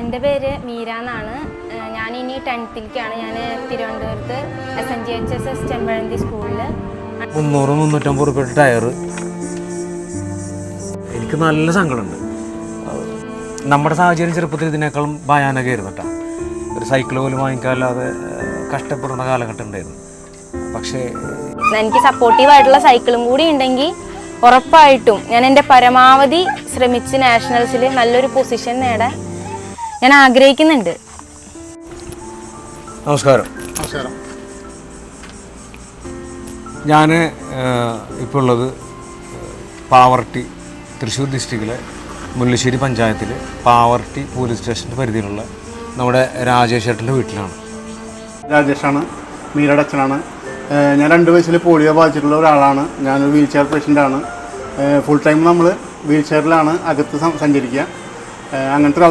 എൻ്റെ പേര് മീര എന്നാണ്. ഞാനിനി 10th-ലേക്കാണ്. ഞാൻ തിരുവനന്തപുരത്ത് SNGHSS ചെമ്പഴന്തി സ്കൂളിൽ 300-350 രൂപയുടെ ടയർ. എനിക്ക് നല്ല സങ്കടമുണ്ട്. നമ്മുടെ സാഹചര്യം ചെറുപ്പത്തിൽ ഇതിനേക്കാളും ഭയാനകമായിരുന്നു കേട്ടോ. ഒരു സൈക്കിൾ പോലും വാങ്ങിക്കാല്ലാതെ കഷ്ടപ്പെടുന്ന കാലഘട്ടം ഉണ്ടായിരുന്നു. പക്ഷേ എനിക്ക് സപ്പോർട്ടീവായിട്ടുള്ള സൈക്കിളും കൂടി ഉണ്ടെങ്കിൽ ഉറപ്പായിട്ടും ഞാൻ എൻ്റെ പരമാവധി ശ്രമിച്ച് നാഷണൽസിൽ നല്ലൊരു പൊസിഷൻ നേടാൻ ഞാൻ ആഗ്രഹിക്കുന്നുണ്ട്. നമസ്കാരം. ഞാൻ ഇപ്പോൾ ഉള്ളത് പാവർട്ടി, തൃശ്ശൂർ ഡിസ്ട്രിക്റ്റിലെ മുല്ലശ്ശേരി പഞ്ചായത്തിൽ പാവർട്ടി പോലീസ് സ്റ്റേഷൻ്റെ പരിധിയിലുള്ള നമ്മുടെ രാജേഷ് ഏട്ടൻ്റെ വീട്ടിലാണ്. രാജേഷാണ്, മീരയുടെ അച്ഛനാണ്. ഞാൻ 2 വയസ്സിൽ പോളിയോ ബാധിച്ചിട്ടുള്ള ഒരാളാണ്. ഞാനൊരു വീൽ ചെയർ പേഷ്യൻ്റാണ്. ഫുൾ ടൈം നമ്മൾ വീൽ ചെയറിലാണ് അകത്ത് സഞ്ചരിക്കുക. അങ്ങനത്തെ ഒരു